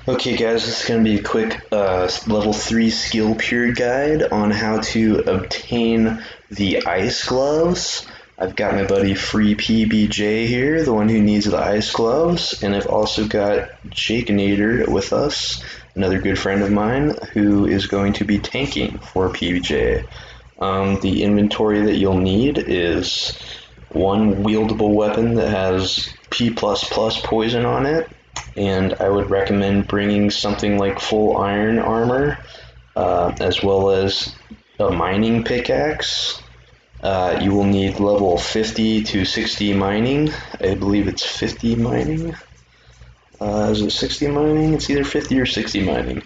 Okay guys, this is going to be a quick level 3 skill period guide on how to obtain the ice gloves. I've got my buddy Free PBJ here, the one who needs the ice gloves, and I've also got Jaikanatar with us, another good friend of mine, who is going to be tanking for PBJ. The inventory that you'll need is one wieldable weapon that has P++ poison on it, and I would recommend bringing something like full iron armor, as well as a mining pickaxe. You will need level 50 to 60 mining. I believe it's 50 mining. Is it 60 mining? It's either 50 or 60 mining.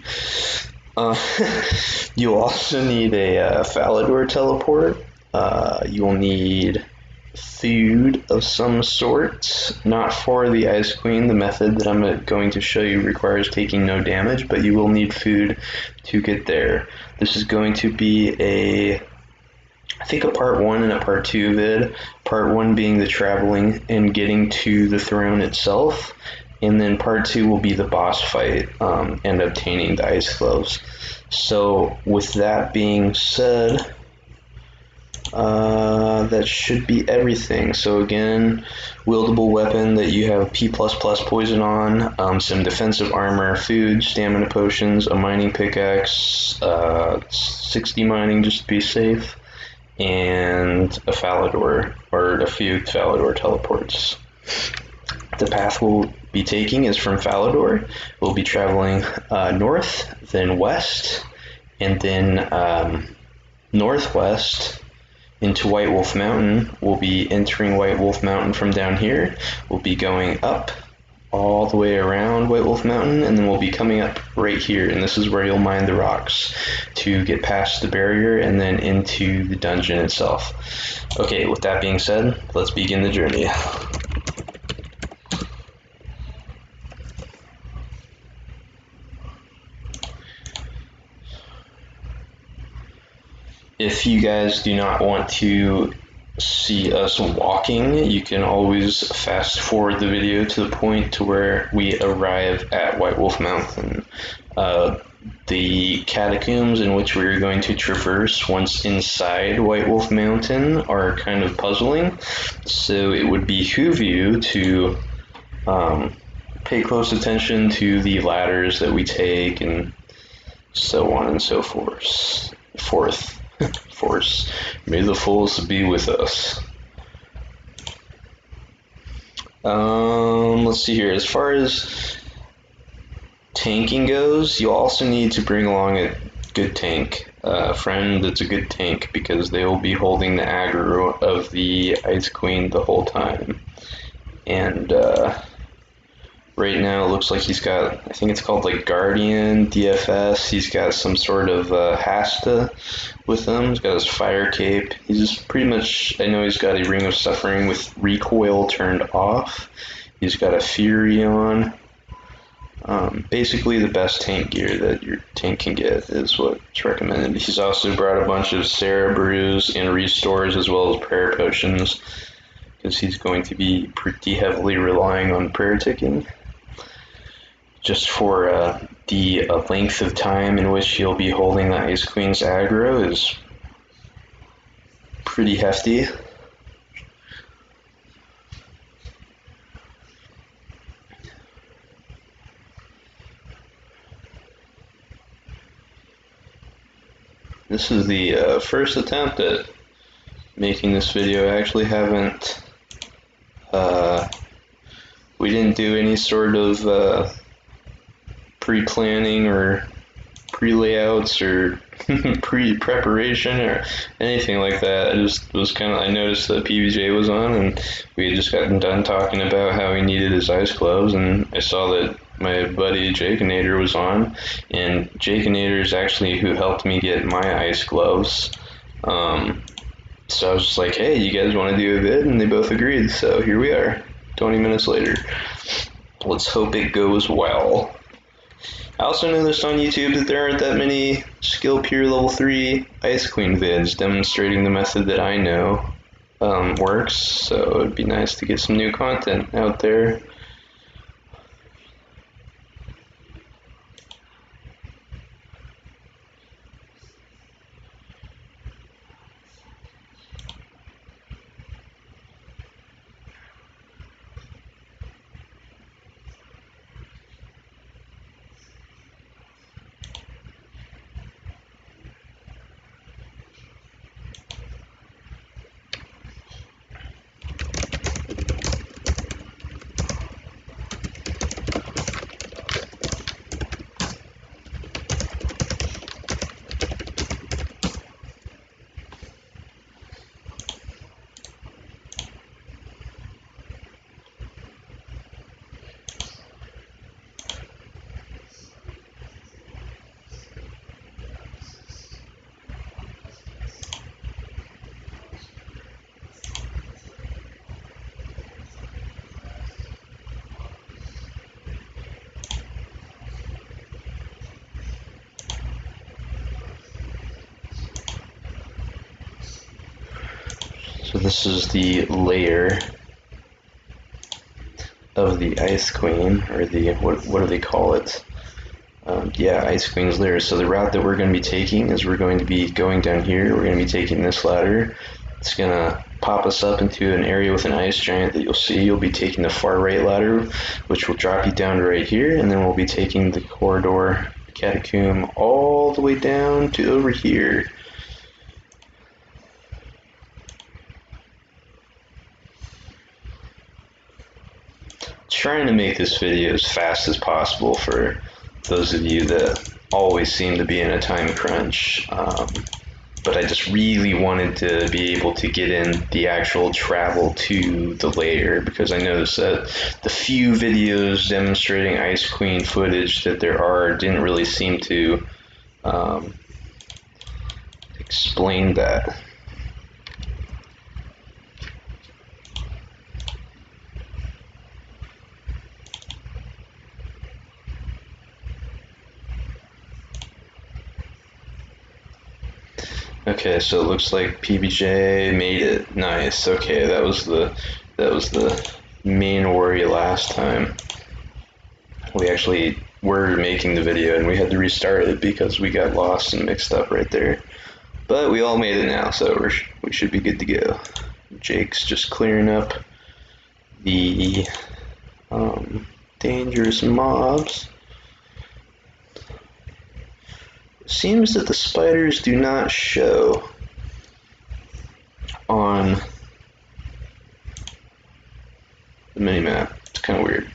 You'll also need a Falador teleport. You will need food of some sort, not for the Ice Queen. The method that I'm going to show you requires taking no damage, but you will need food to get there. This is going to be I think a part 1 and a part 2 vid. Part 1 being the traveling and getting to the throne itself, and then part 2 will be the boss fight and obtaining the ice gloves. So with that being said, that should be everything. So again, wieldable weapon that you have P++ poison on, some defensive armor, food, stamina potions, a mining pickaxe, 60 mining just to be safe, and a Falador, or a few Falador teleports. The path we'll be taking is from Falador. We'll be traveling north, then west, and then northwest into White Wolf Mountain. We'll be entering White Wolf Mountain from down here. We'll be going up all the way around White Wolf Mountain, and then we'll be coming up right here, and this is where you'll mine the rocks to get past the barrier and then into the dungeon itself. Okay, with that being said, let's begin the journey. If you guys do not want to see us walking, you can always fast forward the video to the point to where we arrive at White Wolf Mountain. The catacombs in which we're going to traverse once inside White Wolf Mountain are kind of puzzling, so it would behoove you to pay close attention to the ladders that we take and so on and so forth. Force. May the force be with us. Let's see here. As far as tanking goes, you also need to bring along a good tank, a friend that's a good tank, because they will be holding the aggro of the Ice Queen the whole time. And right now it looks like he's got, I think it's called like Guardian, DFS, he's got some sort of Hasta with him, he's got his fire cape, he's just pretty much, I know he's got a Ring of Suffering with recoil turned off, he's got a Fury on, basically the best tank gear that your tank can get is what's recommended. He's also brought a bunch of Sarah Brews and restores as well as prayer potions, because he's going to be pretty heavily relying on prayer ticking. Just for the length of time in which he'll be holding the Ice Queen's aggro is pretty hefty. This is the first attempt at making this video. I actually haven't, we didn't do any sort of pre-planning or pre-layouts or pre-preparation or anything like that. I just was I noticed that PBJ was on, and we had just gotten done talking about how he needed his ice gloves, and I saw that my buddy Jaikanatar was on, and Jaikanatar is actually who helped me get my ice gloves. So I was just like, hey, you guys want to do a vid? And they both agreed, so here we are, 20 minutes later. Let's hope it goes well. I also noticed on YouTube that there aren't that many skill peer level 3 Ice Queen vids demonstrating the method that I know works, so it'd be nice to get some new content out there. this is the lair of the Ice Queen, or the, what do they call it? Yeah, Ice Queen's lair. So the route that we're going to be taking is we're going to be going down here. We're going to be taking this ladder. It's going to pop us up into an area with an ice giant that you'll see. You'll be taking the far right ladder, which will drop you down to right here, and then we'll be taking the corridor, catacomb, all the way down to over here. Trying to make this video as fast as possible for those of you that always seem to be in a time crunch, but I just really wanted to be able to get in the actual travel to the lair, because I noticed that the few videos demonstrating Ice Queen footage that there are didn't really seem to explain that. Okay, so it looks like PBJ made it. Nice. Okay, that was the main worry last time. We actually were making the video and we had to restart it because we got lost and mixed up right there. But we all made it now, so we should be good to go. Jake's just clearing up the dangerous mobs. Seems that the spiders do not show on the minimap. It's kind of weird.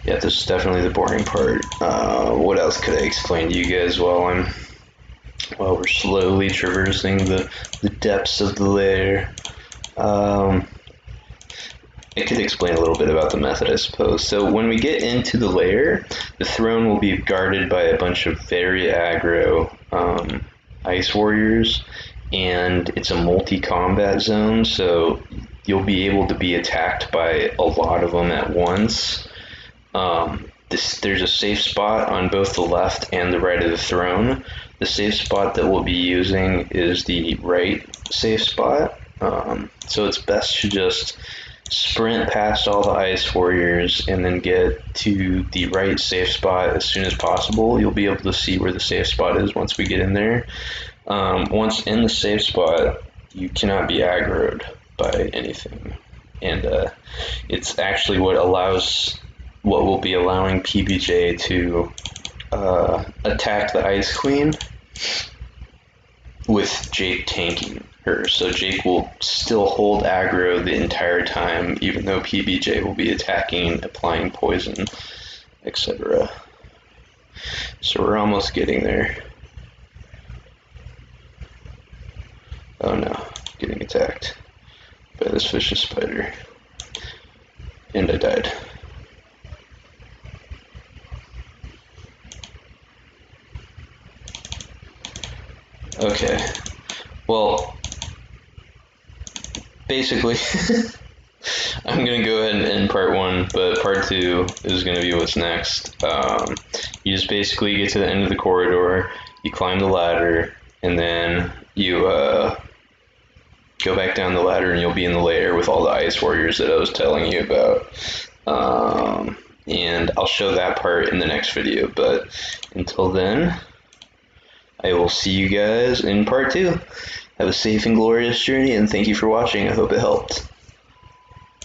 Yeah, this is definitely the boring part. What else could I explain to you guys while we're slowly traversing the depths of the lair? I could explain a little bit about the method, I suppose. So when we get into the lair, the throne will be guarded by a bunch of very aggro ice warriors, and it's a multi-combat zone, so you'll be able to be attacked by a lot of them at once. There's a safe spot on both the left and the right of the throne. The safe spot that we'll be using is the right safe spot. So it's best to just sprint past all the ice warriors and then get to the right safe spot as soon as possible. You'll be able to see where the safe spot is once we get in there. Once in the safe spot, you cannot be aggroed by anything. And it's actually what will be allowing PBJ to attack the Ice Queen with Jake tanking her. So Jake will still hold aggro the entire time, even though PBJ will be attacking, applying poison, etc. So we're almost getting there. Oh no, getting attacked by this vicious spider. And I died. Okay, well, basically, I'm going to go ahead and end part one, but part two is going to be what's next. You just basically get to the end of the corridor, you climb the ladder, and then you go back down the ladder and you'll be in the lair with all the ice warriors that I was telling you about. And I'll show that part in the next video, but until then, I will see you guys in part two. Have a safe and glorious journey, and thank you for watching. I hope it helped.